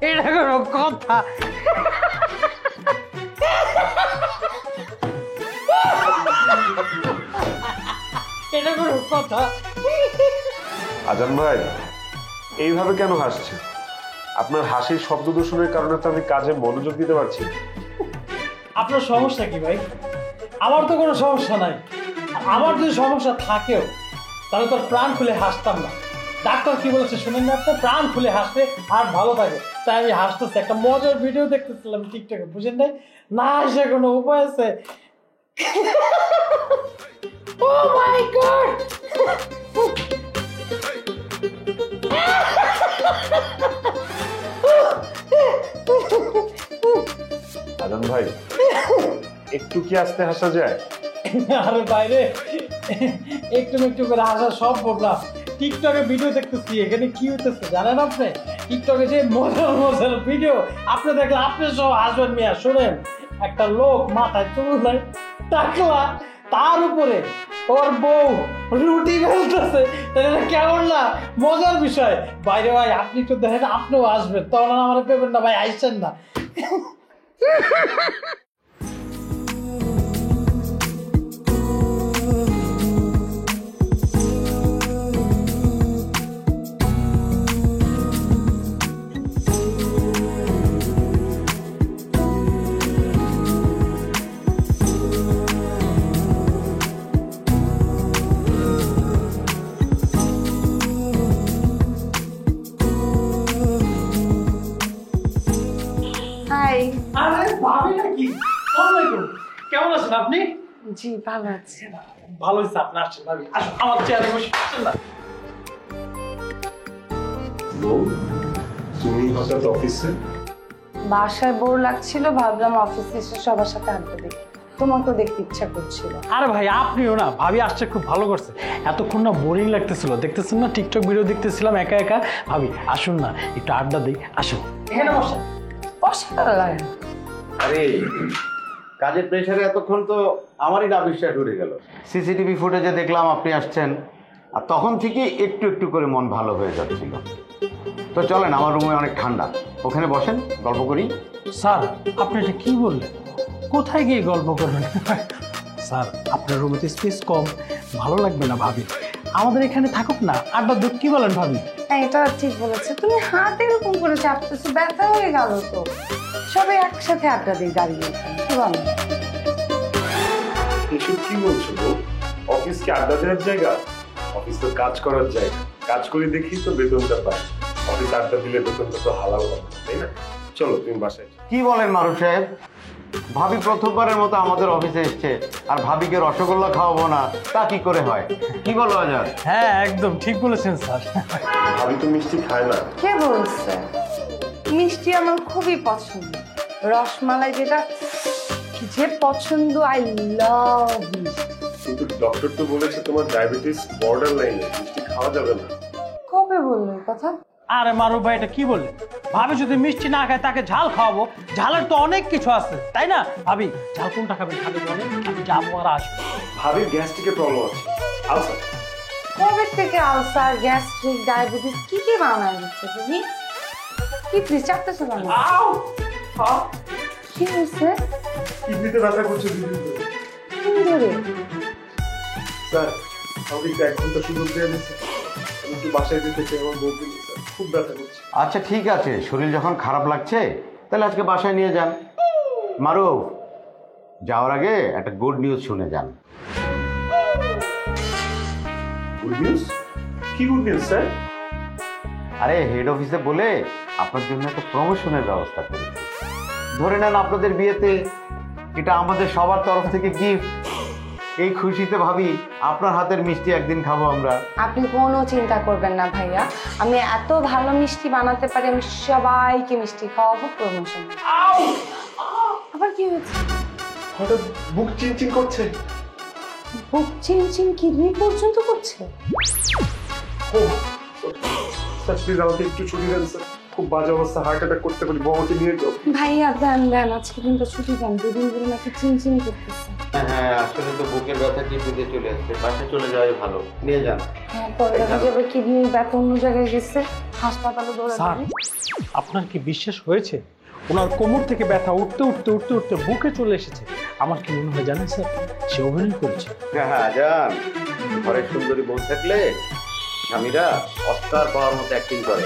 এটা কোনো কথা? এটা কোনো কথা? আজান ভাই, এইভাবে কেন হাসছে? আপনার হাসির শব্দ দূষণের কারণে তো আমি কাজে মনোযোগ দিতে পারছি না। আপনার সমস্যা কি ভাই? আমার তো কোনো সমস্যা নাই। আমার যদি সমস্যা থাকেও তাহলে তো প্রাণ খুলে হাসতাম না। ডাক্তার কি বলেছে শুনেন না? আপনার প্রাণ খুলে হাসলে হার্ট ভালো থাকে, তাই আমি হাসতেছি। একটা মজার ভিডিও দেখতেছিলাম টিকটকে, বুঝেন নাই? না হাসে কোনো উপায় আছে? ও মাই গড! আজান ভাই, একটু কি আস্তে হাসা যায়? আরে বাইরে একটু একটু করে হাসা সম্ভব না। টিকটকে ভিডিও দেখতেছি, এখানে কি হইতেছে জানেন আপনি? টিকটকে যে মজার মজার ভিডিও আপনি দেখলে আপনি সব হাসবেন মিয়া। শুনেন, একটা লোক মাথায় চুল নাই, টাকলা, তার উপরে ওর বউ রুটি বেলতেছে। তাহলে কেমন না মজার বিষয়? বাইরে ভাই আপনি একটু দেখেন, আপনিও আসবেন, তখন আমার পেবেন না ভাই, আইসেন না। হাই। আরে ভাবি নাকি? আসসালামু আলাইকুম। কেমন আছেন আপনি? জি ভালো আছি। ভালো হয়েছে আপনি আসছেন ভাবি। আসুন আমার চেয়ারে বসে আসছেন না। বউ, তুমি হঠাৎ অফিসে? বাসায় বোর লাগছিল, ভাবলাম অফিসে এসে সবার সাথে আড্ডা দিই। তোমাকেও দেখতে ইচ্ছা করছিল। আরে ভাই আপনিও না, ভাবি আসছে খুব ভালো করছে। এতক্ষণ না বোরিং লাগতেছিল, দেখতেছেন না টিকটক ভিডিও দেখতেছিলাম একা একা। ভাবি আসুন না একটু আড্ডা দিই, আসুন এখানে বসেন। অসাধারণ লাগে না? আরে কাজের প্রেশারে এতক্ষণ তো আমারই না বিশ্বাস উঠে গেল। সিসিটিভি ফুটেজে দেখলাম আপনি আসছেন, আর তখন থেকে একটু একটু করে মন ভালো হয়ে যাচ্ছিল। তো চলেন, আমার রুমে অনেক ঠান্ডা, ওখানে বসেন, গল্প করি। স্যার আপনি এটা কি বললেন? কোথায় গিয়ে গল্প করবেন? স্যার আপনার রুমে তো স্পেস কম, ভালো লাগবে না ভাবি। আমাদের এখানে থাকুক না, আড্ডা দুধ, কি বলেন ভাবি? হ্যাঁ এটা ঠিক বলেছে। তুমি হাত এরকম করে চাপতেছো, ব্যথা হয়ে গেল তো। সবাই একসাথে আড্ডা দিই দাঁড়িয়ে, কি বলো? এসব কি বলছো বউ? অফিস কি আড্ডা দেওয়ার জায়গা? অফিস তো কাজ করার জায়গা। কাজ করে দেখি তো বেতনটা পাই। অফিস আড্ডা দিলে বেতনটা তো হালাল হবে, তাই না? চলো তুমি বাসায়। কি বলেন মারুফ সাহেব? ভাবি প্রথমবারের মতো আমাদের অফিসে এসছে, আর ভাবিকে রসগোল্লা খাওয়াবো না, তা কি করে হয়? কি বলো আজাদ? হ্যাঁ একদম ঠিক বলেছেন স্যার। ভাবি তো মিষ্টি খায় না। কে বলছে? মিষ্টি আমার খুবই পছন্দ। রসমালাই যেটা কি যে পছন্দ, আই লাভ মিষ্টি। কিন্তু ডক্টর তো বলেছে তোমার ডায়াবেটিস বর্ডার লাইনে, মিষ্টি খাওয়া যাবে না। কবে বললো এই কথা? আরে মারুফ ভাই এটা কি বললেন? ভাবি যদি মিষ্টি না খায় তাকে ঝাল খাওয়াবো। ঝালের তো অনেক কিছু আছে, তাই না? ভাবি ঝাল কোনটা খাবেন? খাবে বলেন, আমি যাবো আর আসবো। ভাবির গ্যাস্ট্রিকের প্রবলেম আছে, আলসার। কবে থেকে আলসার, গ্যাস্ট্রিক, ডায়াবেটিস কি কি বানায় দিচ্ছে তুমি? কি প্লিজ চাপতেছো কেন? কি হয়েছে? কিডনিতে ব্যথা করছে দুদিন ধরে। তুমি ধরে স্যার আমাকে একটু 1 ঘন্টা সুযোগ দিয়ে দিচ্ছে, আমি একটু বাসায় যেতে চাই, আমার বউকে নিয়ে। স্যার খুব ব্যথা করছে। আচ্ছা ঠিক আছে, শরীর যখন খারাপ লাগছে তাহলে আজকে বাসায় নিয়ে যান। মারুফ, যাওয়ার আগে একটা গুড নিউজ শুনে যান। Good news? কি গুড নিউজ স্যার? আরে হেড অফিসে বলে আপনার জন্য একটা প্রমোশনের ব্যবস্থা করেছে। ধরে নেন আপনাদের বিয়েতে এটা আমাদের সবার তরফ থেকে গিফট। এই খুশিতে ভাবি আপনার হাতের মিষ্টি একদিন খাবো আমরা। আপনি কোনো চিন্তা করবেন না ভাইয়া, আমি এত ভালো মিষ্টি বানাতে পারি, আমি সবাইকে মিষ্টি খাওয়াবো। প্রমোশন আবার কি হয়েছে? হঠাৎ বুক চিনচিন করছে। বুক চিনচিন কিডনি পর্যন্ত করছে? ও স্যার প্লিজ আমাকে একটু ছুটি দেন স্যার, খুব বাজে অবস্থা, হার্ট অ্যাটাক করতে পারি, বউকে নিয়ে যাও। ভাইয়া দেন দেন, আজকে কিন্তু ছুটি দেন, দুদিন ধরে নাকি চিনচিন করতেছে। হ্যাঁ আসলে তো বুকের ব্যথা কিডনিতে চলে আসছে, বাসায় চলে যাওয়াই ভালো, নিয়ে যান। হ্যাঁ পরে দেখা যাবে কিডনির ব্যথা অন্য জায়গায় গেছে, হাসপাতালে স্যার দৌড়াতে। আপনার কি বিশ্বাস হয়েছে? ওনার কোমর থেকে ব্যথা উঠতে উঠতে উঠতে উঠতে বুকে চলে এসেছে। আমার কি মনে হয় জানেন স্যার, সে অভিনয় করেছে। হ্যাঁ জান, ঘরে সুন্দরী বউ থাকলে স্বামীরা অস্কার পাওয়ার মতো অ্যাক্টিং করে।